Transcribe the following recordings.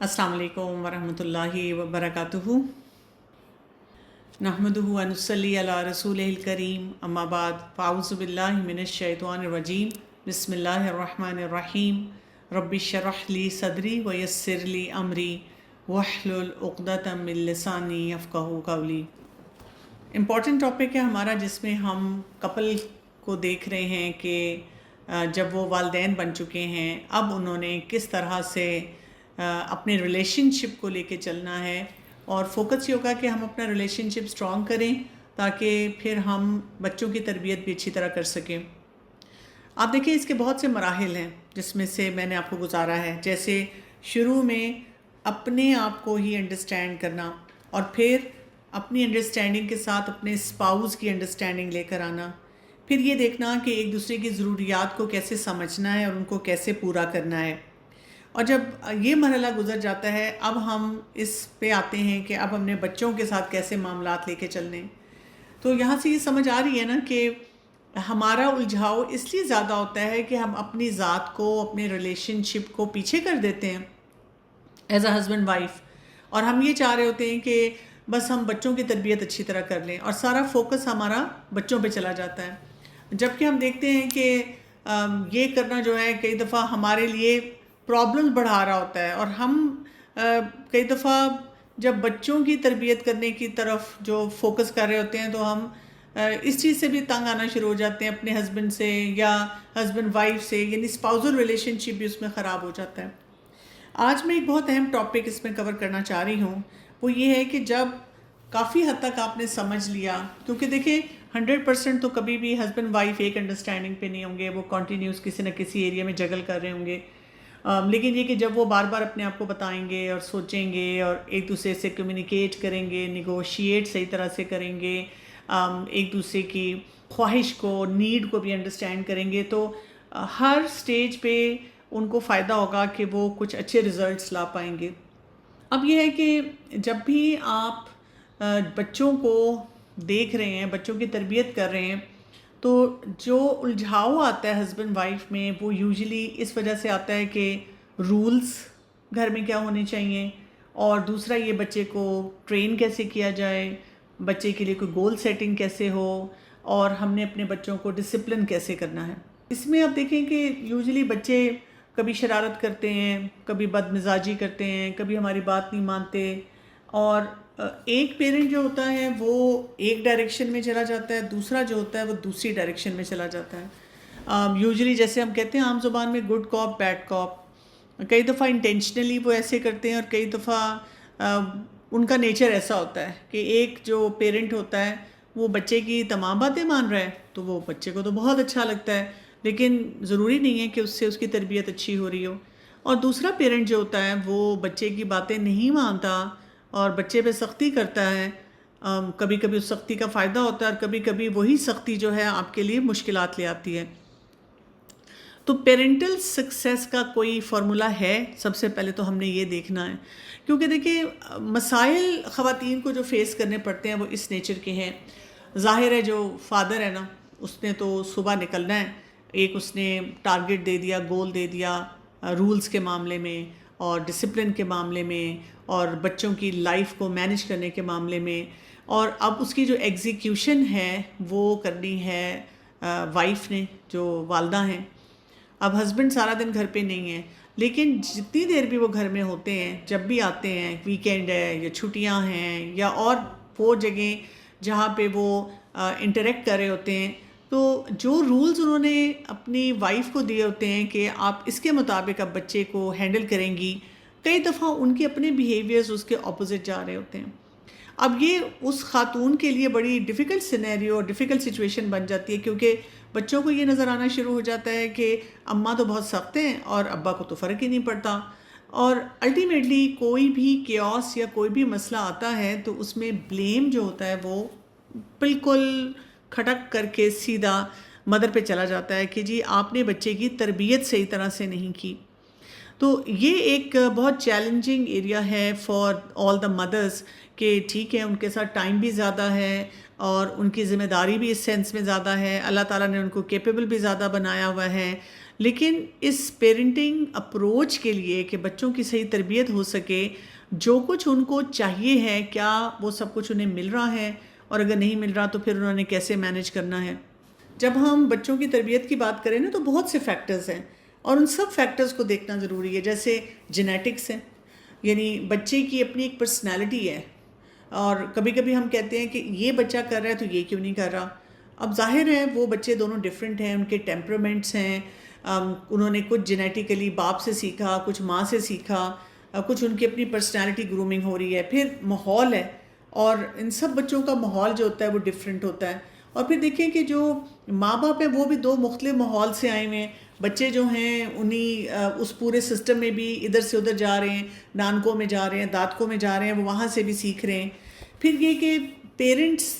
السلام علیکم ورحمۃ اللہ وبرکاتہ۔ نحمدہ و نصلی علی رسولہ الکریم، اما بعد، فاعوذ باللہ من الشیطان الرجیم، بسم اللہ الرحمن الرحیم۔ رب اشرح لی صدری ویسر لی امری واحلل عقدۃ من لسانی یفقہوا قولی۔ امپورٹنٹ ٹاپک ہے ہمارا، جس میں ہم کپل کو دیکھ رہے ہیں کہ جب وہ والدین بن چکے ہیں، اب انہوں نے کس طرح سے اپنے ریلیشن شپ کو لے کے چلنا ہے، اور فوکس یہ ہوگا کہ ہم اپنا ریلیشن شپ اسٹرانگ کریں تاکہ پھر ہم بچوں کی تربیت بھی اچھی طرح کر سکیں۔ آپ دیکھیں، اس کے بہت سے مراحل ہیں جس میں سے میں نے آپ کو گزارا ہے، جیسے شروع میں اپنے آپ کو ہی انڈرسٹینڈ کرنا، اور پھر اپنی انڈرسٹینڈنگ کے ساتھ اپنے اسپاؤس کی انڈرسٹینڈنگ لے کر آنا، پھر یہ دیکھنا کہ ایک دوسرے کی ضروریات کو کیسے سمجھنا ہے اور ان کو کیسے پورا کرنا ہے۔ اور جب یہ مرحلہ گزر جاتا ہے، اب ہم اس پہ آتے ہیں کہ اب ہم نے بچوں کے ساتھ کیسے معاملات لے کے چلنے۔ تو یہاں سے یہ سمجھ آ رہی ہے نا کہ ہمارا الجھاؤ اس لیے زیادہ ہوتا ہے کہ ہم اپنی ذات کو، اپنے ریلیشن شپ کو پیچھے کر دیتے ہیں ایز اے ہسبینڈ وائف، اور ہم یہ چاہ رہے ہوتے ہیں کہ بس ہم بچوں کی تربیت اچھی طرح کر لیں، اور سارا فوکس ہمارا بچوں پہ چلا جاتا ہے۔ جبکہ ہم دیکھتے ہیں کہ یہ کرنا جو ہے کئی دفعہ ہمارے لیے پرابلم بڑھا رہا ہوتا ہے، اور ہم کئی دفعہ جب بچوں کی تربیت کرنے کی طرف جو فوکس کر رہے ہوتے ہیں تو ہم اس چیز سے بھی تنگ آنا شروع ہو جاتے ہیں، اپنے ہسبینڈ سے یا ہسبینڈ وائف سے، یعنی اسپاؤزل ریلیشن شپ بھی اس میں خراب ہو جاتا ہے۔ آج میں ایک بہت اہم ٹاپک اس میں کور کرنا چاہ رہی ہوں، وہ یہ ہے کہ جب کافی حد تک آپ نے سمجھ لیا، کیونکہ دیکھیں 100% تو کبھی بھی ہسبینڈ وائف ایک انڈرسٹینڈنگ پہ نہیں ہوں گے، وہ کنٹینیوس کسی نہ کسی ایریا میں جگل کر رہے ہوں گے، لیکن یہ کہ جب وہ بار بار اپنے آپ کو بتائیں گے اور سوچیں گے اور ایک دوسرے سے کمیونیکیٹ کریں گے، نیگوشیٹ صحیح طرح سے کریں گے، ایک دوسرے کی خواہش کو، نیڈ کو بھی انڈرسٹینڈ کریں گے، تو ہر سٹیج پہ ان کو فائدہ ہوگا کہ وہ کچھ اچھے ریزلٹس لا پائیں گے۔ اب یہ ہے کہ جب بھی آپ بچوں کو دیکھ رہے ہیں، بچوں کی تربیت کر رہے ہیں، تو جو الجھاؤ آتا ہے ہسبینڈ وائف میں، وہ یوزلی اس وجہ سے آتا ہے کہ رولز گھر میں کیا ہونے چاہیے، اور دوسرا یہ بچے کو ٹرین کیسے کیا جائے، بچے کے لیے کوئی گول سیٹنگ کیسے ہو، اور ہم نے اپنے بچوں کو ڈسپلن کیسے کرنا ہے۔ اس میں آپ دیکھیں کہ یوزلی بچے کبھی شرارت کرتے ہیں، کبھی بد مزاجی کرتے ہیں، کبھی ہماری بات نہیں مانتے، اور ایک پیرنٹ جو ہوتا ہے وہ ایک ڈائریکشن میں چلا جاتا ہے، دوسرا جو ہوتا ہے وہ دوسری ڈائریکشن میں چلا جاتا ہے۔ یوزلی جیسے ہم کہتے ہیں عام زبان میں گڈ کاپ بیڈ کاپ، کئی دفعہ انٹینشنلی وہ ایسے کرتے ہیں، اور کئی دفعہ ان کا نیچر ایسا ہوتا ہے کہ ایک جو پیرنٹ ہوتا ہے وہ بچے کی تمام باتیں مان رہا ہے، تو وہ بچے کو تو بہت اچھا لگتا ہے، لیکن ضروری نہیں ہے کہ اس سے اس کی تربیت اچھی ہو رہی ہو۔ اور دوسرا پیرنٹ جو ہوتا ہے وہ بچے کی باتیں نہیں مانتا اور بچے پہ سختی کرتا ہے، کبھی کبھی اس سختی کا فائدہ ہوتا ہے، اور کبھی کبھی وہی سختی جو ہے آپ کے لیے مشکلات لے آتی ہے۔ تو پیرنٹل سکسیس کا کوئی فارمولا ہے؟ سب سے پہلے تو ہم نے یہ دیکھنا ہے، کیونکہ دیکھیں مسائل خواتین کو جو فیس کرنے پڑتے ہیں وہ اس نیچر کے ہیں۔ ظاہر ہے جو فادر ہے نا، اس نے تو صبح نکلنا ہے، ایک اس نے ٹارگٹ دے دیا، گول دے دیا، رولز کے معاملے میں اور ڈسپلن کے معاملے میں اور بچوں کی لائف کو مینیج کرنے کے معاملے میں، اور اب اس کی جو ایگزیکیوشن ہے وہ کرنی ہے وائف نے، جو والدہ ہیں۔ اب ہسبینڈ سارا دن گھر پہ نہیں ہے، لیکن جتنی دیر بھی وہ گھر میں ہوتے ہیں، جب بھی آتے ہیں، ویکینڈ ہے یا چھٹیاں ہیں یا اور وہ جگہیں جہاں پہ وہ انٹریکٹ کر رہے ہوتے ہیں، تو جو رولز انہوں نے اپنی وائف کو دیے ہوتے ہیں کہ آپ اس کے مطابق اب بچے کو ہینڈل کریں گی، کئی دفعہ ان کے اپنے بیہیویئرز اس کے اپوزٹ جا رہے ہوتے ہیں۔ اب یہ اس خاتون کے لیے بڑی ڈیفیکلٹ سینیریو اور ڈیفیکلٹ سچویشن بن جاتی ہے، کیونکہ بچوں کو یہ نظر آنا شروع ہو جاتا ہے کہ اماں تو بہت سخت ہیں اور ابا کو تو فرق ہی نہیں پڑتا، اور الٹیمیٹلی کوئی بھی کیوس یا کوئی بھی مسئلہ آتا ہے تو اس میں بلیم جو ہوتا ہے وہ بالکل کھٹک کر کے سیدھا مدر پہ چلا جاتا ہے کہ جی آپ نے بچے کی تربیت صحیح طرح سے نہیں کی۔ تو یہ ایک بہت چیلنجنگ ایریا ہے فار آل دا مدرس، کہ ٹھیک ہے ان کے ساتھ ٹائم بھی زیادہ ہے اور ان کی ذمہ داری بھی اس سینس میں زیادہ ہے، اللہ تعالیٰ نے ان کو کیپیبل بھی زیادہ بنایا ہوا ہے، لیکن اس پیرنٹنگ اپروچ کے لیے کہ بچوں کی صحیح تربیت ہو سکے، جو کچھ ان کو چاہیے ہے کیا وہ سب کچھ انہیں مل رہا ہے، اور اگر نہیں مل رہا تو پھر انہوں نے کیسے مینیج کرنا ہے۔ جب ہم بچوں کی تربیت کی بات کریں نا تو بہت سے فیکٹرز ہیں، اور ان سب فیکٹرز کو دیکھنا ضروری ہے۔ جیسے جینیٹکس ہیں، یعنی بچے کی اپنی ایک پرسنالٹی ہے، اور کبھی کبھی ہم کہتے ہیں کہ یہ بچہ کر رہا ہے تو یہ کیوں نہیں کر رہا۔ اب ظاہر ہے وہ بچے دونوں ڈیفرنٹ ہیں، ان کے ٹیمپرامنٹس ہیں، انہوں نے کچھ جینیٹیکلی باپ سے سیکھا، کچھ ماں سے سیکھا، کچھ ان کی اپنی پرسنالٹی گرومنگ ہو رہی ہے، پھر ماحول ہے، اور ان سب بچوں کا ماحول جو ہوتا ہے وہ ڈیفرنٹ ہوتا ہے۔ اور پھر دیکھیں کہ جو ماں باپ ہیں وہ بھی دو مختلف ماحول سے آئے ہوئے ہیں، بچے جو ہیں انہی اس پورے سسٹم میں بھی ادھر سے ادھر جا رہے ہیں، نانکوں میں جا رہے ہیں، دادکوں میں جا رہے ہیں، وہ وہاں سے بھی سیکھ رہے ہیں۔ پھر یہ کہ پیرنٹس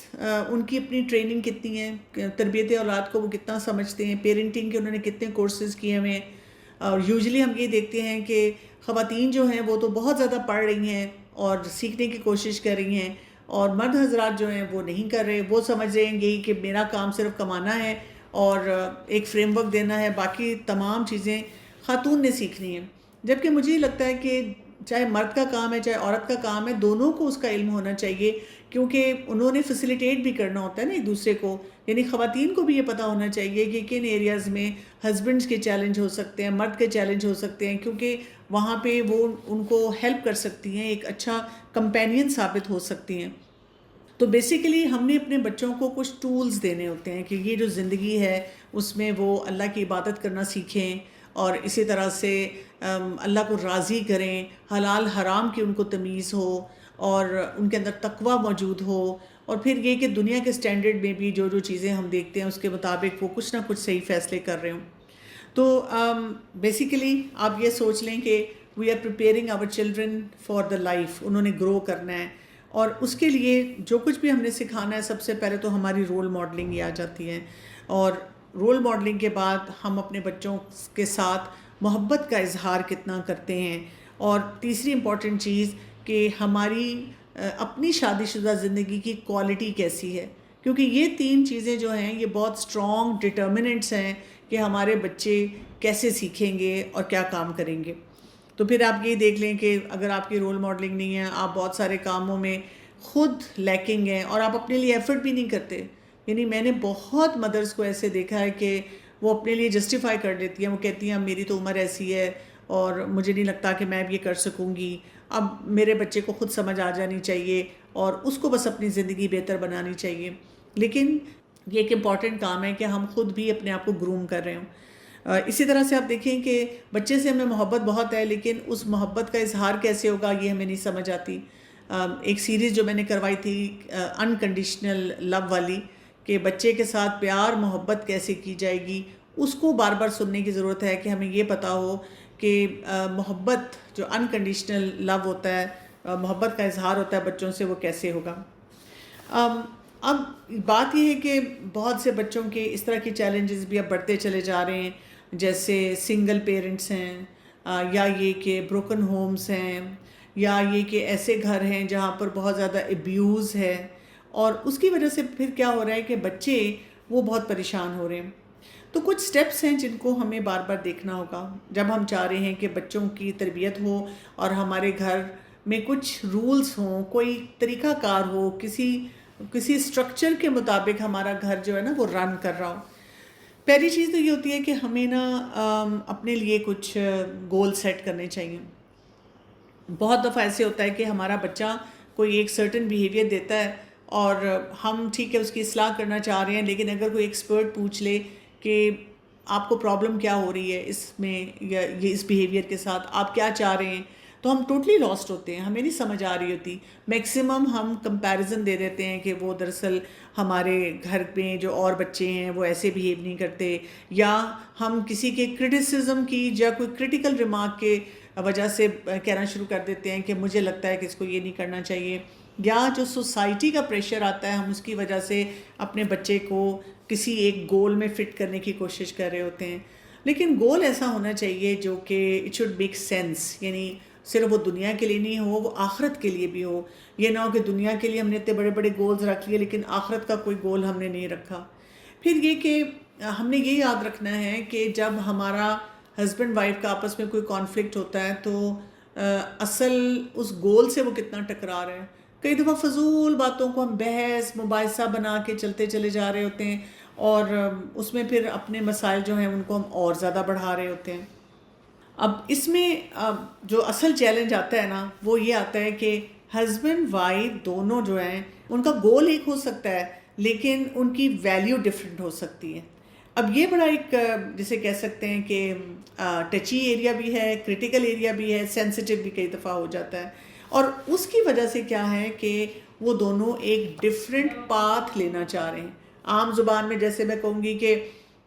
ان کی اپنی ٹریننگ کتنی ہے، تربیت اولاد کو وہ کتنا سمجھتے ہیں، پیرنٹنگ کے انہوں نے کتنے کورسز کیے ہوئے ہیں۔ اور یوزلی ہم یہ دیکھتے ہیں کہ خواتین جو ہیں وہ تو بہت زیادہ پڑھ رہی ہیں اور سیکھنے کی کوشش کر رہی ہیں، اور مرد حضرات جو ہیں وہ نہیں کر رہے، وہ سمجھ رہے ہیں یہی کہ میرا کام صرف کمانا ہے اور ایک فریم ورک دینا ہے، باقی تمام چیزیں خاتون نے سیکھنی ہیں۔ جبکہ مجھے یہ لگتا ہے کہ چاہے مرد کا کام ہے چاہے عورت کا کام ہے، دونوں کو اس کا علم ہونا چاہیے، کیونکہ انہوں نے فیسیلیٹیٹ بھی کرنا ہوتا ہے نا ایک دوسرے کو۔ یعنی خواتین کو بھی یہ پتہ ہونا چاہیے کہ کن ایریاز میں ہسبینڈز کے چیلنج ہو سکتے ہیں، مرد کے چیلنج ہو سکتے ہیں، کیونکہ وہاں پہ وہ ان کو ہیلپ کر سکتی ہیں، ایک اچھا کمپینین ثابت ہو سکتی ہیں۔ تو بیسیکلی ہم نے اپنے بچوں کو کچھ ٹولز دینے ہوتے ہیں کہ یہ جو زندگی ہے اس میں وہ اللہ کی عبادت کرنا سیکھیں، اور اسی طرح سے اللہ کو راضی کریں، حلال حرام کی ان کو تمیز ہو، اور ان کے اندر تقوی موجود ہو، اور پھر یہ کہ دنیا کے سٹینڈرڈ میں بھی جو جو چیزیں ہم دیکھتے ہیں اس کے مطابق وہ کچھ نہ کچھ صحیح فیصلے کر رہے ہوں۔ تو بیسیکلی آپ یہ سوچ لیں کہ we are preparing our children for the life, انہوں نے گرو کرنا ہے، اور اس کے لیے جو کچھ بھی ہم نے سکھانا ہے سب سے پہلے تو ہماری رول ماڈلنگ ہی آ جاتی ہے، اور رول ماڈلنگ کے بعد ہم اپنے بچوں کے ساتھ محبت کا اظہار کتنا کرتے ہیں، اور تیسری امپورٹنٹ چیز کہ ہماری اپنی شادی شدہ زندگی کی کوالٹی کیسی ہے، کیونکہ یہ تین چیزیں جو ہیں یہ بہت اسٹرانگ ڈٹرمننٹس ہیں کہ ہمارے بچے کیسے سیکھیں گے اور کیا کام کریں گے۔ تو پھر آپ یہ دیکھ لیں کہ اگر آپ کی رول ماڈلنگ نہیں ہے، آپ بہت سارے کاموں میں خود لیکنگ ہیں اور آپ اپنے لیے ایفرٹ بھی نہیں کرتے۔ یعنی میں نے بہت مدرس کو ایسے دیکھا ہے کہ وہ اپنے لیے جسٹیفائی کر لیتی ہیں، وہ کہتی ہیں اب میری تو عمر ایسی ہے اور مجھے نہیں لگتا کہ میں اب یہ کر سکوں گی، اب میرے بچے کو خود سمجھ آ جانی چاہیے اور اس کو بس اپنی زندگی بہتر بنانی چاہیے۔ لیکن یہ ایک امپورٹنٹ کام ہے کہ ہم خود بھی اپنے آپ کو گروم کر رہے ہوں۔ اسی طرح سے آپ دیکھیں کہ بچے سے ہمیں محبت بہت ہے، لیکن اس محبت کا اظہار کیسے ہوگا یہ ہمیں نہیں سمجھ آتی۔ ایک سیریز جو میں نے کروائی تھی انکنڈیشنل لو والی، کہ بچے کے ساتھ پیار محبت کیسے کی جائے گی، اس کو بار بار سننے کی ضرورت ہے کہ ہمیں یہ پتہ ہو کہ محبت جو انکنڈیشنل لو ہوتا ہے، محبت کا اظہار ہوتا ہے بچوں سے، وہ کیسے ہوگا۔ اب بات یہ ہے کہ بہت سے بچوں کے اس طرح کے چیلنجز بھی اب بڑھتے چلے جا رہے ہیں، جیسے سنگل پیرنٹس ہیں، یا یہ کہ بروکن ہومز ہیں، یا یہ کہ ایسے گھر ہیں جہاں پر بہت زیادہ ابیوز ہے، اور اس کی وجہ سے پھر کیا ہو رہا ہے کہ بچے وہ بہت پریشان ہو رہے ہیں۔ تو کچھ سٹیپس ہیں جن کو ہمیں بار بار دیکھنا ہوگا جب ہم چاہ رہے ہیں کہ بچوں کی تربیت ہو اور ہمارے گھر میں کچھ رولز ہوں، کوئی طریقہ کار ہو، کسی اسٹرکچر کے مطابق ہمارا گھر جو ہے نا وہ رن کر رہا ہو۔ پہلی چیز تو یہ ہوتی ہے کہ ہمیں نا اپنے لیے کچھ گول سیٹ کرنے چاہیے۔ بہت دفعہ ایسے ہوتا ہے کہ ہمارا بچہ کوئی ایک سرٹن بیہیویئر دیتا ہے اور ہم ٹھیک ہے اس کی اصلاح کرنا چاہ رہے ہیں، لیکن اگر کوئی ایکسپرٹ پوچھ لے کہ آپ کو پرابلم کیا ہو رہی ہے اس میں یا یہ اس بیہیویئر کے ساتھ، آپ کیا چاہ رہے ہیں، تو ہم ٹوٹلی لاسٹ ہوتے ہیں، ہمیں نہیں سمجھ آ رہی ہوتی۔ میکسیمم ہم کمپیریزن دے دیتے ہیں کہ وہ دراصل ہمارے گھر میں جو اور بچے ہیں وہ ایسے بیہیو نہیں کرتے، یا ہم کسی کے کرٹیسزم کی یا کوئی کرٹیکل ریمارک کے وجہ سے کہنا شروع کر دیتے ہیں کہ مجھے لگتا ہے کہ اس کو یہ نہیں کرنا چاہیے، یا جو سوسائٹی کا پریشر آتا ہے ہم اس کی وجہ سے اپنے بچے کو کسی ایک گول میں فٹ کرنے کی کوشش کر رہے ہوتے ہیں۔ لیکن گول ایسا ہونا چاہیے جو کہ اٹ شوڈ میک سینس، یعنی صرف وہ دنیا کے لیے نہیں ہو، وہ آخرت کے لیے بھی ہو۔ یہ نہ ہو کہ دنیا کے لیے ہم نے اتنے بڑے بڑے گولز رکھ لیے لیکن آخرت کا کوئی گول ہم نے نہیں رکھا۔ پھر یہ کہ ہم نے یہ یاد رکھنا ہے کہ جب ہمارا ہسبینڈ وائف کا آپس میں کوئی کانفلکٹ ہوتا ہے تو اصل اس گول سے وہ کتنا ٹکرا رہے ہیں. کئی دفعہ فضول باتوں کو ہم بحث مباحثہ بنا کے چلتے چلے جا رہے ہوتے ہیں اور اس میں پھر اپنے مسائل جو ہیں ان کو ہم اور زیادہ بڑھا رہے ہوتے ہیں. اب اس میں جو اصل چیلنج آتا ہے نا وہ یہ آتا ہے کہ ہسبینڈ وائف دونوں جو ہیں ان کا گول ایک ہو سکتا ہے لیکن ان کی ویلیو ڈفرینٹ ہو سکتی ہے. اب یہ بڑا ایک جسے کہہ سکتے ہیں کہ ٹچی ایریا بھی ہے، کریٹیکل ایریا بھی ہے، سینسیٹیو بھی کئی دفعہ ہو جاتا ہے. اور اس کی وجہ سے کیا ہے کہ وہ دونوں ایک ڈفرینٹ پاتھ لینا چاہ رہے ہیں. عام زبان میں جیسے میں کہوں گی کہ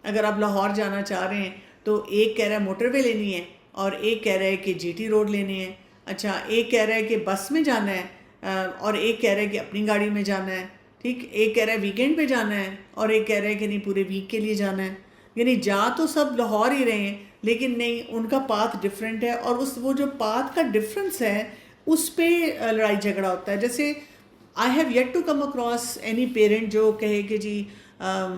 اگر آپ لاہور جانا چاہ رہے ہیں تو ایک کہہ رہا ہے موٹر وے لینی ہے اور ایک کہہ رہا ہے کہ جی ٹی روڈ لینی ہے. اچھا، ایک کہہ رہا ہے کہ بس میں جانا ہے اور ایک کہہ رہا ہے کہ اپنی گاڑی میں جانا ہے. ٹھیک، ایک کہہ رہا ہے ویکینڈ پہ جانا ہے اور ایک کہہ رہا ہے کہ نہیں پورے ویک کے لیے جانا ہے. یعنی جا تو سب لاہور ہی رہے ہیں لیکن نہیں، ان کا پاتھ ڈفرینٹ ہے اور وہ جو پاتھ کا ڈفرینس ہے اس پہ لڑائی جھگڑا ہوتا ہے. جیسے I have yet to come across any parent جو کہے کہ جی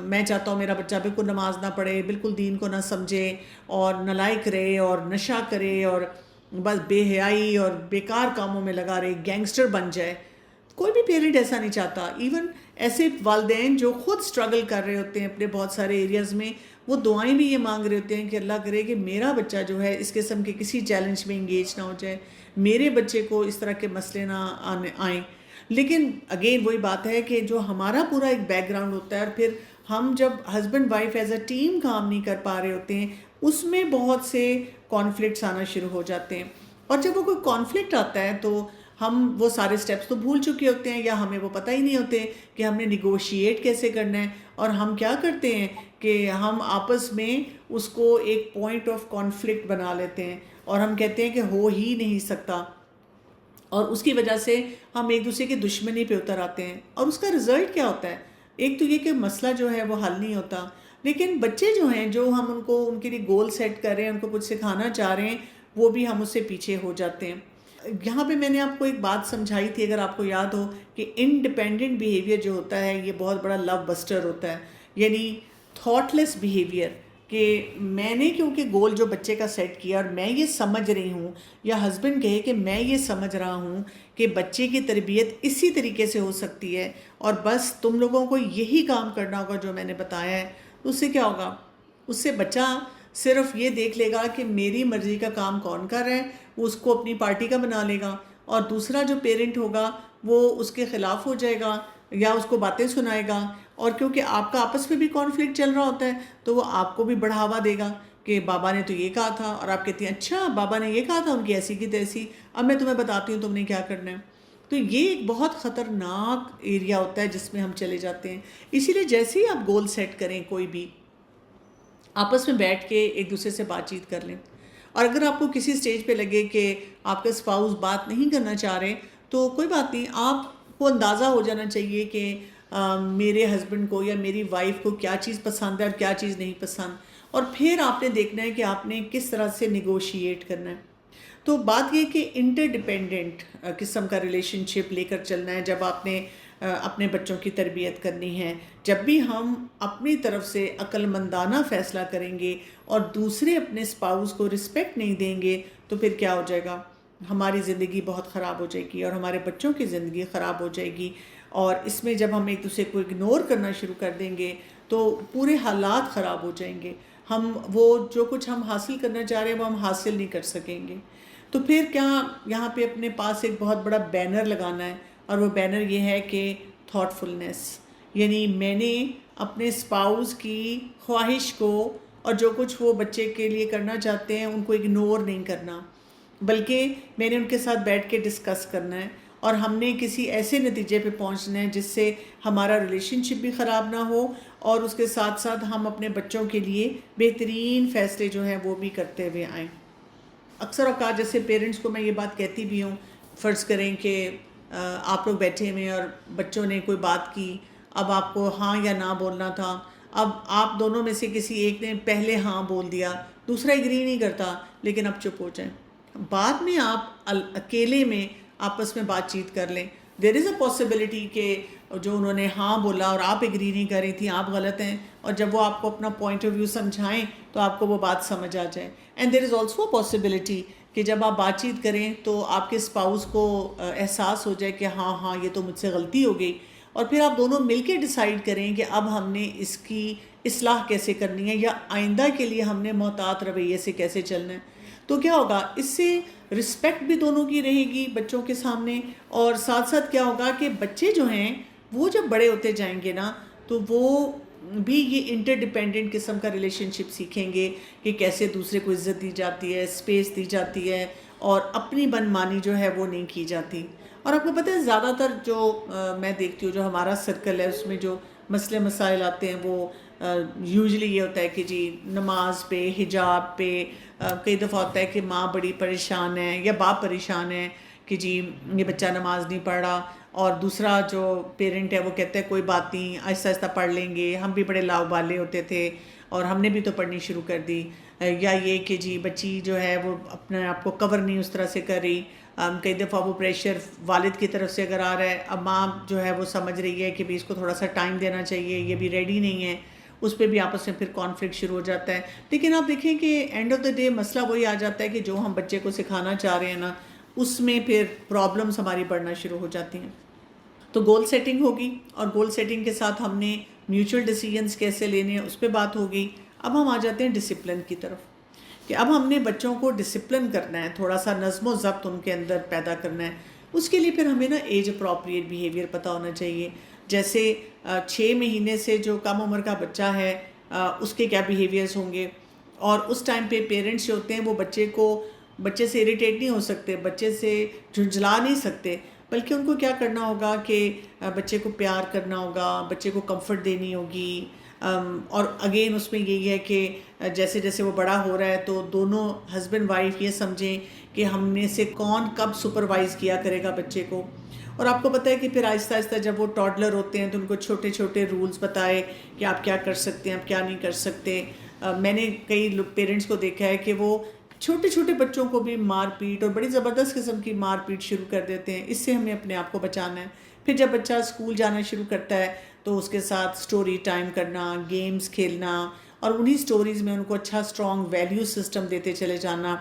میں چاہتا ہوں میرا بچہ بالکل نماز نہ پڑھے، بالکل دین کو نہ سمجھے اور نالائق رہے اور نشہ کرے اور بس بے حیائی اور بیکار کاموں میں لگا رہے، گینگسٹر بن جائے. کوئی بھی پیرنٹ ایسا نہیں چاہتا. ایون ایسے والدین جو خود سٹرگل کر رہے ہوتے ہیں اپنے بہت سارے ایریاز میں، وہ دعائیں بھی یہ مانگ رہے ہوتے ہیں کہ اللہ کرے کہ میرا بچہ جو ہے اس قسم کے کسی چیلنج میں انگیج نہ ہو جائے، میرے بچے کو اس طرح کے مسئلے نہ آئیں. لیکن اگین وہی بات ہے کہ جو ہمارا پورا ایک بیک گراؤنڈ ہوتا ہے اور پھر ہم جب husband wife as a team کام نہیں کر پا رہے ہوتے ہیں اس میں بہت سے کانفلکٹس آنا شروع ہو جاتے ہیں. اور جب وہ کوئی کانفلکٹ آتا ہے تو ہم وہ سارے سٹیپس تو بھول چکے ہوتے ہیں یا ہمیں وہ پتہ ہی نہیں ہوتے کہ ہم نے نیگوشیٹ کیسے کرنا ہے. اور ہم کیا کرتے ہیں کہ ہم آپس میں اس کو ایک پوائنٹ آف کانفلکٹ بنا لیتے ہیں اور ہم کہتے ہیں کہ ہو ہی نہیں سکتا اور اس کی وجہ سے ہم ایک دوسرے کی دشمنی پہ اتر آتے ہیں. اور اس کا رزلٹ کیا ہوتا ہے؟ ایک تو یہ کہ مسئلہ جو ہے وہ حل نہیں ہوتا، لیکن بچے جو ہیں جو ہم ان کو ان کے لیے گول سیٹ کر رہے ہیں، ان کو کچھ سکھانا چاہ رہے ہیں، وہ بھی ہم اس سے پیچھے ہو جاتے ہیں. یہاں پہ میں نے آپ کو ایک بات سمجھائی تھی اگر آپ کو یاد ہو کہ انڈیپینڈنٹ بیہیویئر جو ہوتا ہے یہ بہت بڑا لو بسٹر ہوتا ہے. یعنی تھاٹ لیس بیہیویئر کہ میں نے کیونکہ گول جو بچے کا سیٹ کیا اور میں یہ سمجھ رہی ہوں یا ہسبینڈ کہے کہ میں یہ سمجھ رہا ہوں کہ بچے کی تربیت اسی طریقے سے ہو سکتی ہے اور بس تم لوگوں کو یہی کام کرنا ہوگا جو میں نے بتایا ہے، تو اس سے کیا ہوگا؟ اس سے بچہ صرف یہ دیکھ لے گا کہ میری مرضی کا کام کون کر رہا ہے، وہ اس کو اپنی پارٹی کا بنا لے گا اور دوسرا جو پیرنٹ ہوگا وہ اس کے خلاف ہو جائے گا یا اس کو باتیں سنائے گا. اور کیونکہ آپ کا آپس میں بھی کانفلکٹ چل رہا ہوتا ہے تو وہ آپ کو بھی بڑھاوا دے گا کہ بابا نے تو یہ کہا تھا اور آپ کہتی ہیں اچھا بابا نے یہ کہا تھا، ان کی ایسی کی تیسی، اب میں تمہیں بتاتی ہوں تم نے کیا کرنا ہے. تو یہ ایک بہت خطرناک ایریا ہوتا ہے جس میں ہم چلے جاتے ہیں. اسی لیے جیسے ہی آپ گول سیٹ کریں کوئی بھی آپس میں بیٹھ کے ایک دوسرے سے بات چیت کر لیں. اور اگر آپ کو کسی سٹیج پہ لگے کہ آپ کا اسپاؤس بات نہیں کرنا چاہ رہے تو کوئی بات نہیں، آپ کو اندازہ ہو جانا چاہیے کہ میرے ہسبینڈ کو یا میری وائف کو کیا چیز پسند ہے اور کیا چیز نہیں پسند، اور پھر آپ نے دیکھنا ہے کہ آپ نے کس طرح سے نیگوشیٹ کرنا ہے. تو بات یہ کہ انٹر ڈیپینڈنٹ قسم کا ریلیشن شپ لے کر چلنا ہے جب آپ نے اپنے بچوں کی تربیت کرنی ہے. جب بھی ہم اپنی طرف سے عقل مندانہ فیصلہ کریں گے اور دوسرے اپنے اسپاؤس کو رسپیکٹ نہیں دیں گے تو پھر کیا ہو جائے گا؟ ہماری زندگی بہت خراب ہو جائے گی اور ہمارے بچوں کی زندگی خراب ہو جائے گی. اور اس میں جب ہم ایک دوسرے کو اگنور کرنا شروع کر دیں گے تو پورے حالات خراب ہو جائیں گے. ہم وہ جو کچھ ہم حاصل کرنا چاہ رہے ہیں وہ ہم حاصل نہیں کر سکیں گے. تو پھر کیا یہاں پہ اپنے پاس ایک بہت بڑا بینر لگانا ہے اور وہ بینر یہ ہے کہ تھاٹ فلنس. یعنی میں نے اپنے اسپاؤس کی خواہش کو اور جو کچھ وہ بچے کے لیے کرنا چاہتے ہیں ان کو اگنور نہیں کرنا، بلکہ میں نے ان کے ساتھ بیٹھ کے ڈسکس کرنا ہے اور ہم نے کسی ایسے نتیجے پہ پہنچنا ہے جس سے ہمارا ریلیشن شپ بھی خراب نہ ہو اور اس کے ساتھ ساتھ ہم اپنے بچوں کے لیے بہترین فیصلے جو ہیں وہ بھی کرتے ہوئے آئیں. اکثر اوقات جیسے پیرنٹس کو میں یہ بات کہتی بھی ہوں، فرض کریں کہ آپ لوگ بیٹھے ہوئے اور بچوں نے کوئی بات کی، اب آپ کو ہاں یا نہ بولنا تھا. اب آپ دونوں میں سے کسی ایک نے پہلے ہاں بول دیا، دوسرا ایگری نہیں کرتا لیکن اب چپ ہو جائیں. بعد میں آپ اکیلے میں آپس میں بات چیت کر لیں. دیر از اے پاسبلٹی کہ جو انہوں نے ہاں بولا اور آپ ایگری نہیں کر رہی تھی، آپ غلط ہیں، اور جب وہ آپ کو اپنا پوائنٹ آف ویو سمجھائیں تو آپ کو وہ بات سمجھ آ جائے. And there is also a possibility کہ جب آپ بات چیت کریں تو آپ کے اسپاؤس کو احساس ہو جائے کہ ہاں یہ تو مجھ سے غلطی ہو گئی, اور پھر آپ دونوں مل کے ڈیسائیڈ کریں کہ اب ہم نے اس کی اصلاح کیسے کرنی ہے, یا آئندہ کے لیے ہم نے محتاط رویے سے کیسے چلنا ہے. تو کیا ہوگا, اس سے رسپیکٹ بھی دونوں کی رہے گی بچوں کے سامنے, اور ساتھ ساتھ کیا ہوگا کہ بچے جو ہیں وہ جب بڑے ہوتے جائیں گے نا تو وہ بھی یہ انٹر ڈیپینڈنٹ قسم کا ریلیشن شپ سیکھیں گے کہ کیسے دوسرے کو عزت دی جاتی ہے, اسپیس دی جاتی ہے, اور اپنی من مانی جو ہے وہ نہیں کی جاتی. اور آپ کو پتہ ہے زیادہ تر جو میں دیکھتی ہوں جو ہمارا سرکل ہے اس میں جو مسئلے مسائل آتے ہیں وہ یوزلی یہ ہوتا ہے کہ جی نماز پہ, حجاب پہ, کئی دفعہ ہوتا ہے کہ ماں بڑی پریشان ہے یا باپ پریشان ہے کہ جی یہ بچہ نماز نہیں پڑھ رہا, اور دوسرا جو پیرنٹ ہے وہ کہتا ہے کوئی بات نہیں آہستہ آہستہ پڑھ لیں گے, ہم بھی بڑے لاؤ بالے ہوتے تھے اور ہم نے بھی تو پڑھنی شروع کر دی. یا یہ کہ جی بچی جو ہے وہ اپنے آپ کو کور نہیں اس طرح سے کر رہی, کئی دفعہ وہ پریشر والد کی طرف سے اگر آ رہا ہے, اب ماں جو ہے وہ سمجھ رہی ہے کہ بھی اس کو تھوڑا سا ٹائم دینا چاہیے, یہ بھی ریڈی نہیں ہے, اس پہ بھی آپس میں پھر کانفلکٹ شروع ہو جاتا ہے. لیکن آپ دیکھیں کہ اینڈ آف دا ڈے مسئلہ وہی آ جاتا ہے کہ جو ہم بچے کو سکھانا چاہ رہے ہیں نا اس میں پھر پرابلمس ہماری بڑھنا شروع ہو جاتی ہیں. تو گول سیٹنگ ہوگی, اور گول سیٹنگ کے ساتھ ہم نے میوچل ڈیسیجنس کیسے لینے ہیں اس پہ بات ہوگی. اب ہم آ جاتے ہیں ڈسپلن کی طرف کہ اب ہم نے بچوں کو ڈسپلن کرنا ہے, تھوڑا سا نظم و ضبط ان کے اندر پیدا کرنا ہے. اس کے لیے پھر ہمیں نا ایج اپروپریٹ بیہیویئر پتہ ہونا چاہیے. جیسے 6 مہینے سے جو کم عمر کا بچہ ہے اس کے کیا بیہیویئرز ہوں گے, اور اس ٹائم پہ پیرنٹس جو ہوتے ہیں وہ بچے سے اریٹیٹ نہیں ہو سکتے, بچے سے جھنجھلا نہیں سکتے, بلکہ ان کو کیا کرنا ہوگا کہ بچے کو پیار کرنا ہوگا, بچے کو کمفرٹ دینی ہوگی. اور اگین اس میں یہی ہے کہ جیسے جیسے وہ بڑا ہو رہا ہے تو دونوں ہسبینڈ وائف یہ سمجھیں کہ ہم میں سے کون کب سپروائز کیا کرے گا بچے کو. اور آپ کو پتہ ہے کہ پھر آہستہ آہستہ جب وہ ٹاڈلر ہوتے ہیں تو ان کو چھوٹے چھوٹے رولز بتائے کہ آپ کیا کر سکتے ہیں, آپ کیا نہیں کر سکتے. میں نے کئی پیرنٹس کو دیکھا ہے کہ وہ چھوٹے چھوٹے بچوں کو بھی مار پیٹ اور بڑی زبردست قسم کی مار پیٹ شروع کر دیتے ہیں. اس سے ہمیں اپنے آپ کو بچانا ہے. پھر جب بچہ اسکول جانا شروع کرتا ہے تو اس کے ساتھ سٹوری ٹائم کرنا, گیمز کھیلنا, اور انہی سٹوریز میں ان کو اچھا اسٹرانگ ویلیو سسٹم دیتے چلے جانا.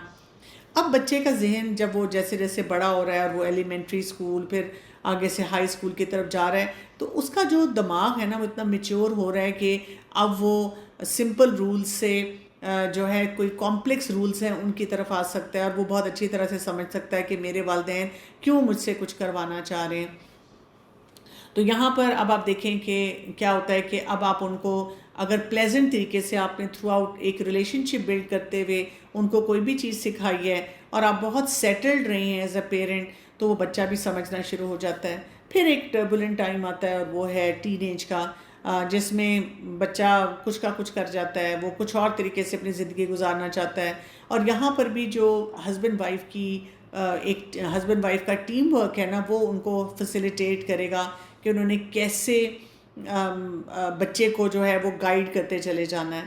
اب بچے کا ذہن جب وہ جیسے جیسے بڑا ہو رہا ہے اور وہ ایلیمنٹری اسکول پھر آگے سے ہائی اسکول کی طرف جا رہا ہے تو اس کا جو دماغ ہے نا وہ اتنا میچور ہو رہا ہے کہ اب وہ سمپل رولز سے جو ہے کوئی کمپلیکس رولز ہیں ان کی طرف آ سکتا ہے, اور وہ بہت اچھی طرح سے سمجھ سکتا ہے کہ میرے والدین کیوں مجھ سے کچھ کروانا چاہ رہے ہیں. تو یہاں پر اب آپ دیکھیں کہ کیا ہوتا ہے کہ اب آپ ان کو اگر پلیزنٹ طریقے سے آپ نے تھرو آؤٹ ایک ریلیشن شپ بلڈ کرتے ہوئے ان کو کوئی بھی چیز سکھائی ہے اور آپ بہت سیٹلڈ رہے ہیں ایز اے پیرنٹ, تو وہ بچہ بھی سمجھنا شروع ہو جاتا ہے. پھر ایک ٹربولنٹ ٹائم آتا ہے اور وہ ہے ٹین ایج کا, جس میں بچہ کچھ کا کچھ کر جاتا ہے, وہ کچھ اور طریقے سے اپنی زندگی گزارنا چاہتا ہے. اور یہاں پر بھی جو ہسبینڈ وائف کی ایک ہسبینڈ وائف کا ٹیم ورک ہے نا وہ ان کو فیسیلیٹیٹ کرے گا کہ انہوں نے کیسے بچے کو جو ہے وہ گائیڈ کرتے چلے جانا ہے.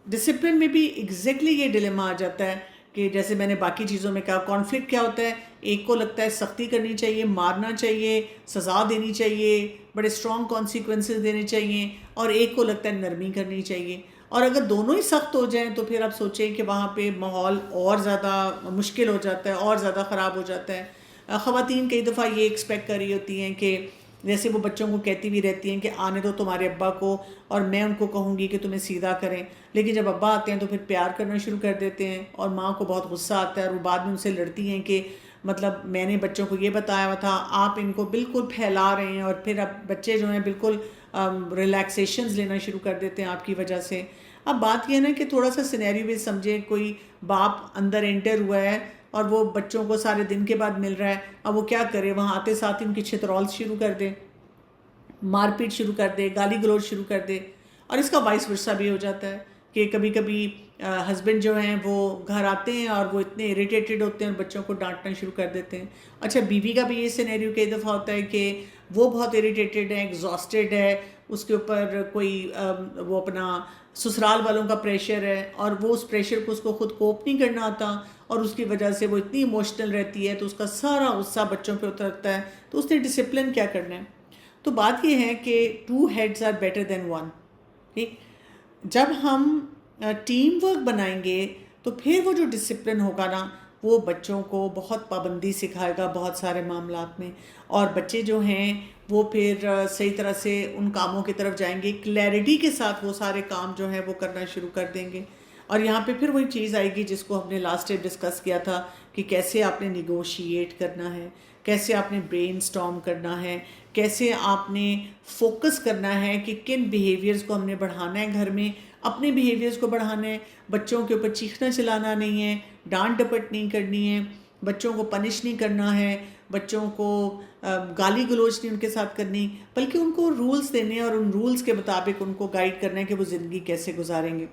ڈسپلن میں بھی ایگزیکٹلی یہ ڈیلیما آ جاتا ہے کہ جیسے میں نے باقی چیزوں میں کہا, کانفلکٹ کیا ہوتا ہے, ایک کو لگتا ہے سختی کرنی چاہیے, مارنا چاہیے, سزا دینی چاہیے, بڑے اسٹرانگ کانسیکوینسز دینے چاہیے, اور ایک کو لگتا ہے نرمی کرنی چاہیے. اور اگر دونوں ہی سخت ہو جائیں تو پھر آپ سوچیں کہ وہاں پہ ماحول اور زیادہ مشکل ہو جاتا ہے, اور زیادہ خراب ہو جاتا ہے. خواتین کئی دفعہ یہ ایکسپیکٹ کر رہی ہوتی ہیں کہ جیسے وہ بچوں کو کہتی بھی رہتی ہیں کہ آنے دو تمہارے ابا کو اور میں ان کو کہوں گی کہ تمہیں سیدھا کریں, لیکن جب ابا آتے ہیں تو پھر پیار کرنا شروع کر دیتے ہیں, اور ماں کو بہت غصہ آتا ہے اور وہ بعد میں ان سے لڑتی ہیں کہ مطلب میں نے بچوں کو یہ بتایا ہوا تھا, آپ ان کو بالکل پھیلا رہے ہیں, اور پھر اب بچے جو ہیں بالکل ریلیکسیشنز لینا شروع کر دیتے ہیں آپ کی وجہ سے. اب بات یہ ہے نا کہ تھوڑا سا سینیریو بھی سمجھیں, کوئی باپ اندر انٹر ہوا ہے اور وہ بچوں کو سارے دن کے بعد مل رہا ہے, اب وہ کیا کرے, وہاں آتے ساتھ ان کی چھترول شروع کر دے, مار پیٹ شروع کر دے, گالی گلوچ شروع کر دے. اور اس کا وائس ورثہ بھی ہو جاتا ہے کہ کبھی کبھی ہسبینڈ جو ہیں وہ گھر آتے ہیں اور وہ اتنے اریٹیٹڈ ہوتے ہیں اور بچوں کو ڈانٹنا شروع کر دیتے ہیں. اچھا بیوی کا بھی یہ سینیریو کئی دفعہ ہوتا ہے کہ وہ بہت اریٹیٹڈ ہے, ایگزاسٹڈ ہے, اس کے اوپر کوئی وہ اپنا سسرال والوں کا پریشر ہے, اور وہ اس پریشر کو اس کو خود کوپ نہیں کرنا آتا, اور اس کی وجہ سے وہ اتنی ایموشنل رہتی ہے تو اس کا سارا غصہ بچوں پہ اترتا ہے. تو اس نے ڈسپلن کیا کرنا ہے. تو بات یہ ہے کہ 2 heads are better than 1. ٹھیک, جب ہم ٹیم ورک بنائیں گے تو پھر وہ جو ڈسپلن ہوگا نا وہ بچوں کو بہت پابندی سکھائے گا بہت سارے معاملات میں، اور بچے جو ہیں وہ پھر صحیح طرح سے ان کاموں کی طرف جائیں گے، کلیئرٹی کے ساتھ وہ سارے کام جو ہیں وہ کرنا شروع کر دیں گے۔ اور یہاں پہ پھر وہی چیز آئے گی جس کو ہم نے لاسٹ ٹائم ڈسکس کیا تھا کہ کیسے آپ نے نیگوشیٹ کرنا ہے، کیسے آپ نے برین سٹارم کرنا ہے، کیسے آپ نے فوکس کرنا ہے کہ کن بیہیویئرز کو ہم نے بڑھانا ہے گھر میں، اپنے بیہیویئرز کو بڑھانا ہے، بچوں کے اوپر چیخنا چلانا نہیں ہے، ڈانٹ ڈپٹ نہیں کرنی ہے، بچوں کو پنش نہیں کرنا ہے، بچوں کو گالی گلوچ نہیں ان کے ساتھ کرنی، بلکہ ان کو رولز دینے اور ان رولز کے مطابق ان کو گائیڈ کرنا ہے کہ وہ زندگی کیسے گزاریں گے۔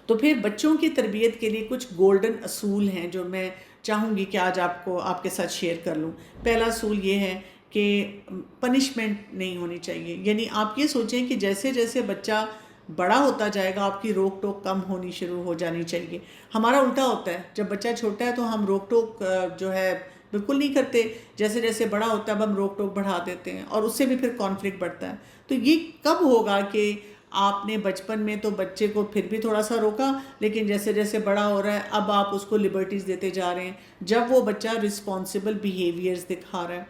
تو پھر بچوں کی تربیت کے لیے کچھ گولڈن اصول ہیں جو میں چاہوں گی کہ آج آپ کے ساتھ شیئر کر لوں۔ پہلا اصول یہ ہے کہ پنشمنٹ نہیں ہونی چاہیے، یعنی آپ یہ سوچیں کہ جیسے جیسے بچہ بڑا ہوتا جائے گا آپ کی روک ٹوک کم ہونی شروع ہو جانی چاہیے۔ ہمارا الٹا ہوتا ہے، جب بچہ چھوٹا ہے تو ہم روک ٹوک جو ہے بالکل نہیں کرتے، جیسے جیسے بڑا ہوتا ہے اب ہم روک ٹوک بڑھا دیتے ہیں اور اس سے بھی پھر کانفلکٹ بڑھتا ہے۔ تو یہ کب ہوگا کہ آپ نے بچپن میں تو بچے کو پھر بھی تھوڑا سا روکا، لیکن جیسے جیسے بڑا ہو رہا ہے اب آپ اس کو لبرٹیز دیتے جا رہے ہیں، جب وہ بچہ رسپانسبل بیہیویئرز دکھا رہا ہے،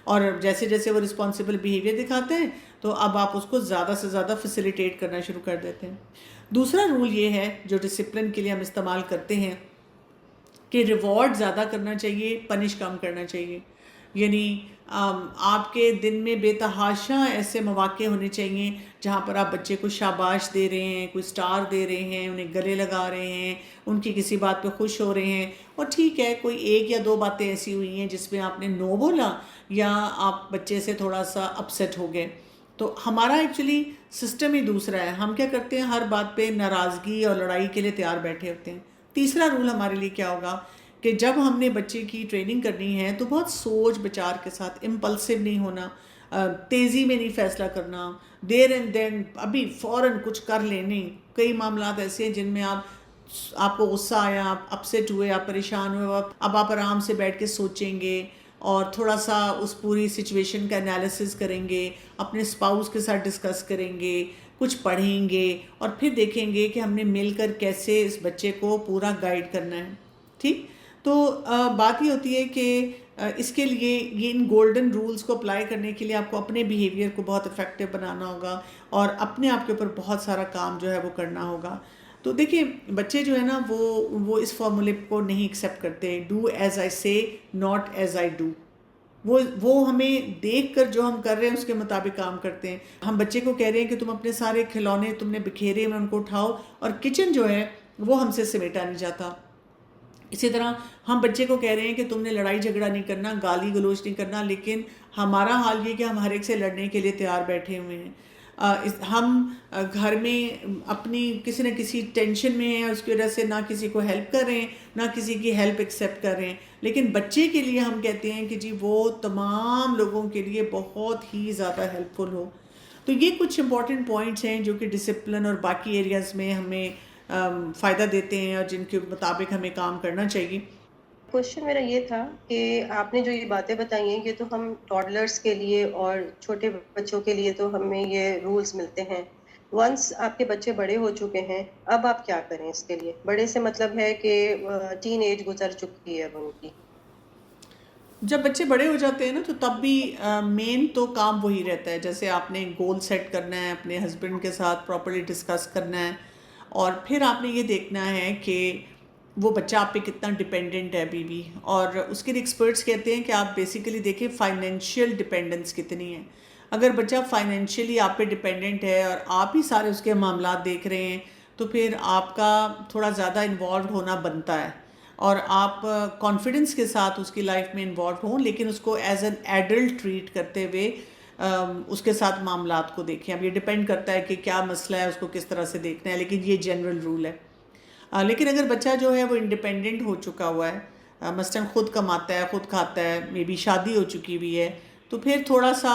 اور جیسے جیسے وہ رسپانسبل بیہیویئر دکھاتے ہیں تو اب آپ اس کو زیادہ سے زیادہ فیسیلیٹیٹ کرنا شروع کر دیتے ہیں۔ دوسرا رول یہ ہے جو ڈسپلن کے لیے ہم استعمال کرتے ہیں کہ ریوارڈ زیادہ کرنا چاہیے، پنش کم کرنا چاہیے، یعنی آپ کے دن میں بے تحاشا ایسے مواقع ہونے چاہیے جہاں پر آپ بچے کو شاباش دے رہے ہیں، کوئی سٹار دے رہے ہیں، انہیں گلے لگا رہے ہیں، ان کی کسی بات پہ خوش ہو رہے ہیں، اور ٹھیک ہے کوئی ایک یا دو باتیں ایسی ہوئی ہیں جس میں آپ نے نو بولا یا آپ بچے سے تھوڑا سا اپسیٹ ہو گئے، تو ہمارا ایکچولی سسٹم ہی دوسرا ہے، ہم کیا کرتے ہیں ہر بات پہ ناراضگی اور لڑائی کے لیے تیار بیٹھے ہوتے ہیں۔ تیسرا رول ہمارے لیے کیا ہوگا کہ جب ہم نے بچے کی ٹریننگ کرنی ہے تو بہت سوچ بچار کے ساتھ، امپلسو نہیں ہونا، تیزی میں نہیں فیصلہ کرنا، دیر اینڈ دین ابھی فوراً کچھ کر لینے۔ کئی معاملات ایسے ہیں جن میں آپ کو غصہ آیا، آپ اپسیٹ ہوئے، آپ پریشان ہوئے، اب آپ آرام سے بیٹھ کے سوچیں گے اور تھوڑا سا اس پوری سچویشن کا انالیسس کریں گے، اپنے اسپاؤس کے ساتھ ڈسکس کریں گے، کچھ پڑھیں گے اور پھر دیکھیں گے کہ ہم نے مل کر کیسے اس بچے کو پورا گائیڈ کرنا ہے۔ ٹھیک، تو بات یہ ہوتی ہے کہ اس کے لیے یہ ان گولڈن رولز کو اپلائی کرنے کے لیے آپ کو اپنے بیہیویئر کو بہت افیکٹو بنانا ہوگا اور اپنے آپ کے اوپر بہت سارا کام جو ہے وہ کرنا ہوگا۔ تو دیکھیں بچے جو ہے نا وہ اس فارمولے کو نہیں ایکسیپٹ کرتے، ڈو ایز آئی سے ناٹ ایز آئی ڈو، وہ ہمیں دیکھ کر جو ہم کر رہے ہیں اس کے مطابق کام کرتے ہیں۔ ہم بچے کو کہہ رہے ہیں کہ تم اپنے سارے کھلونے تم نے بکھیرے میں ان کو اٹھاؤ، اور کچن جو ہے وہ ہم سے سمیٹا نہیں جاتا۔ اسی طرح ہم بچے کو کہہ رہے ہیں کہ تم نے لڑائی جھگڑا نہیں کرنا، گالی گلوچ نہیں کرنا، لیکن ہمارا حال یہ کہ ہم ہر ایک سے لڑنے کے لیے تیار بیٹھے ہوئے ہیں۔ ہم گھر میں اپنی کسی نہ کسی ٹینشن میں ہیں، اس کی وجہ سے نہ کسی کو ہیلپ کر رہے ہیں نہ کسی کی ہیلپ ایکسیپٹ کر رہے ہیں، لیکن بچے کے لیے ہم کہتے ہیں کہ جی وہ تمام لوگوں کے لیے بہت ہی زیادہ ہیلپ فل ہو۔ تو یہ کچھ امپورٹنٹ پوائنٹس ہیں جو کہ ڈسپلن اور باقی ایریاز میں ہمیں فائدہ دیتے ہیں اور جن کے مطابق ہمیں کام کرنا چاہیے۔ کوشچن میرا یہ تھا کہ آپ نے جو یہ باتیں بتائی ہیں یہ تو ہم ٹاڈلرس کے لیے اور چھوٹے بچوں کے لیے تو ہمیں یہ رولز ملتے ہیں۔ ونس آپ کے بچے بڑے ہو چکے ہیں اب آپ کیا کریں اس کے لیے؟ بڑے سے مطلب ہے کہ ٹین ایج گزر چکی ہے اب ان کی۔ جب بچے بڑے ہو جاتے ہیں نا تو تب بھی مین تو کام وہی رہتا ہے، جیسے آپ نے گول سیٹ کرنا ہے، اپنے ہسبینڈ کے ساتھ پراپرلی ڈسکس کرنا ہے، اور پھر آپ نے یہ دیکھنا ہے کہ وہ بچہ آپ پہ کتنا ڈپینڈنٹ ہے ابھی بھی، اور اس کے لیے ایکسپرٹس کہتے ہیں کہ آپ بیسیکلی دیکھیں فائنینشیل ڈپینڈنس کتنی ہے۔ اگر بچہ فائنینشیلی آپ پہ ڈپینڈنٹ ہے اور آپ ہی سارے اس کے معاملات دیکھ رہے ہیں تو پھر آپ کا تھوڑا زیادہ انوالوڈ ہونا بنتا ہے، اور آپ کانفیڈنس کے ساتھ اس کی لائف میں انوالوڈ ہوں، لیکن اس کو ایز این ایڈلٹ ٹریٹ کرتے ہوئے اس کے ساتھ معاملات کو دیکھیں۔ اب یہ ڈپینڈ کرتا ہے کہ کیا مسئلہ ہے، اس کو کس طرح سے دیکھنا ہے، لیکن یہ جنرل رول ہے۔ لیکن اگر بچہ جو ہے وہ انڈیپینڈنٹ ہو چکا ہوا ہے، مثلاً خود کماتا ہے، خود کھاتا ہے، مے بی شادی ہو چکی ہوئی ہے، تو پھر تھوڑا سا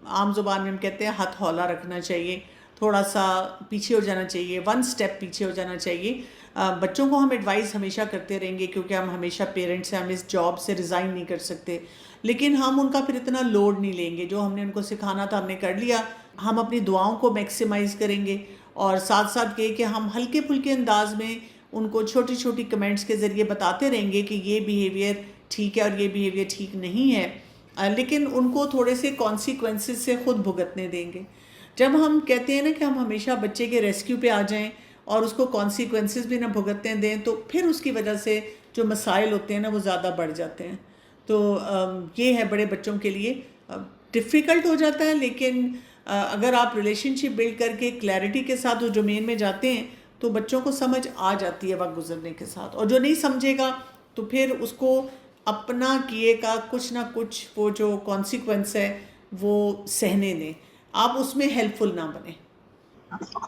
عام زبان میں ہم کہتے ہیں ہتھ ہولا رکھنا چاہیے، تھوڑا سا پیچھے ہو جانا چاہیے، ون سٹیپ پیچھے ہو جانا چاہیے۔ بچوں کو ہم ایڈوائز ہمیشہ کرتے رہیں گے کیونکہ ہم ہمیشہ پیرنٹس ہیں، ہم اس جاب سے ریزائن نہیں کر سکتے، لیکن ہم ان کا پھر اتنا لوڈ نہیں لیں گے، جو ہم نے ان کو سکھانا تھا ہم نے کر لیا، ہم اپنی دعاؤں کو میکسیمائز کریں گے اور ساتھ ساتھ یہ کہ ہم ہلکے پھلکے انداز میں ان کو چھوٹی چھوٹی کمنٹس کے ذریعے بتاتے رہیں گے کہ یہ بیہیویئر ٹھیک ہے اور یہ بیہیویئر ٹھیک نہیں ہے، لیکن ان کو تھوڑے سے کانسیکوینسز سے خود بھگتنے دیں گے۔ جب ہم کہتے ہیں نا کہ ہم ہمیشہ بچے کے ریسکیو پہ آ جائیں اور اس کو کانسیکوینسز بھی نہ بھگتنے دیں، تو پھر اس کی وجہ سے جو مسائل ہوتے ہیں نا وہ زیادہ بڑھ جاتے ہیں۔ تو یہ ہے بڑے بچوں کے لیے ڈفیکلٹ ہو جاتا ہے، لیکن اگر آپ ریلیشن شپ بلڈ کر کے کلیئرٹی کے ساتھ اس ڈومین میں جاتے ہیں تو بچوں کو سمجھ آ جاتی ہے وقت گزرنے کے ساتھ، اور جو نہیں سمجھے گا تو پھر اس کو اپنا کیے کا کچھ نہ کچھ وہ جو کانسیکوینس ہے وہ سہنے دیں، آپ اس میں ہیلپ فل نہ بنیں۔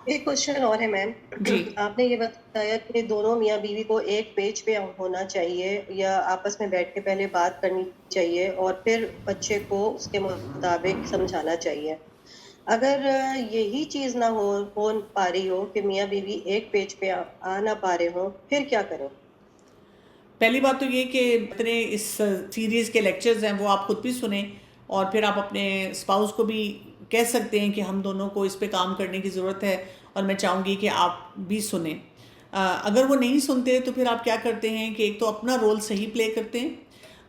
ایک کوشچن اور ہے میم، جی آپ نے یہ بتایا کہ دونوں میاں بیوی کو ایک پیج پہ ہونا چاہیے یا آپس میں بیٹھ کے پہلے بات کرنی چاہیے اور پھر بچے کو اس کے مطابق سمجھانا چاہیے۔ اگر یہی چیز نہ ہو پا رہی ہو کہ میاں بیوی ایک پیج پہ آ نہ پا رہے ہوں، پھر کیا کریں؟ پہلی بات تو یہ کہ اتنے اس سیریز کے لیکچرز ہیں وہ آپ خود بھی سنیں، اور پھر آپ اپنے اسپاؤس کو بھی کہہ سکتے ہیں کہ ہم دونوں کو اس پہ کام کرنے کی ضرورت ہے، اور میں چاہوں گی کہ آپ بھی سنیں۔ اگر وہ نہیں سنتے تو پھر آپ کیا کرتے ہیں کہ ایک تو اپنا رول صحیح پلے کرتے ہیں،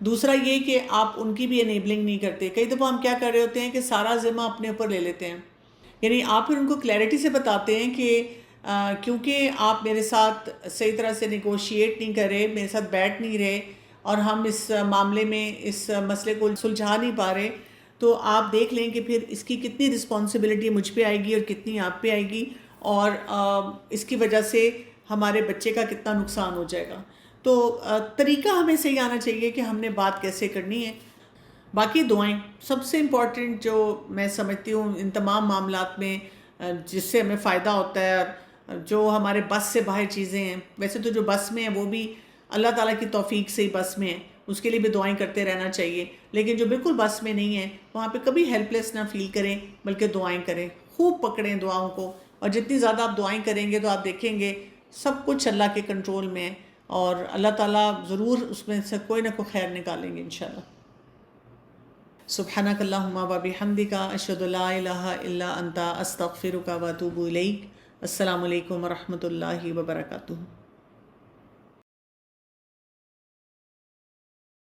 دوسرا یہ کہ آپ ان کی بھی انیبلنگ نہیں کرتے۔ کئی دفعہ ہم کیا کر رہے ہوتے ہیں کہ سارا ذمہ اپنے اوپر لے لیتے ہیں، یعنی آپ پھر ان کو کلیئرٹی سے بتاتے ہیں کہ کیونکہ آپ میرے ساتھ صحیح طرح سے نیگوشیٹ نہیں کر رہے، میرے ساتھ بیٹھ نہیں رہے، اور ہم اس معاملے میں اس مسئلے کو سلجھا نہیں پا رہے، تو آپ دیکھ لیں کہ پھر اس کی کتنی رسپانسبلٹی مجھ پہ آئے گی اور کتنی آپ پہ آئے گی، اور اس کی وجہ سے ہمارے بچے کا کتنا نقصان ہو جائے گا۔ تو طریقہ ہمیں صحیح آنا چاہیے کہ ہم نے بات کیسے کرنی ہے۔ باقی دعائیں سب سے امپورٹنٹ جو میں سمجھتی ہوں ان تمام معاملات میں، جس سے ہمیں فائدہ ہوتا ہے، اور جو ہمارے بس سے باہر چیزیں ہیں، ویسے تو جو بس میں ہیں وہ بھی اللہ تعالیٰ کی توفیق سے ہی بس میں ہیں، اس کے لیے بھی دعائیں کرتے رہنا چاہیے، لیکن جو بالکل بس میں نہیں ہیں وہاں پہ کبھی ہیلپ لیس نہ فیل کریں، بلکہ دعائیں کریں، خوب پکڑیں دعاؤں کو، اور جتنی زیادہ آپ دعائیں کریں گے تو آپ دیکھیں گے سب کچھ اللہ کے کنٹرول میں ہے، اور اللہ تعالیٰ ضرور اس میں سے کوئی نہ کوئی خیر نکالیں گے انشاءاللہ۔ سبحانک اللہم و بحمدک، اشہد لا الہ الا انت، استغفرک و اتوب الیک۔ السلام علیکم ورحمۃ اللہ وبرکاتہ۔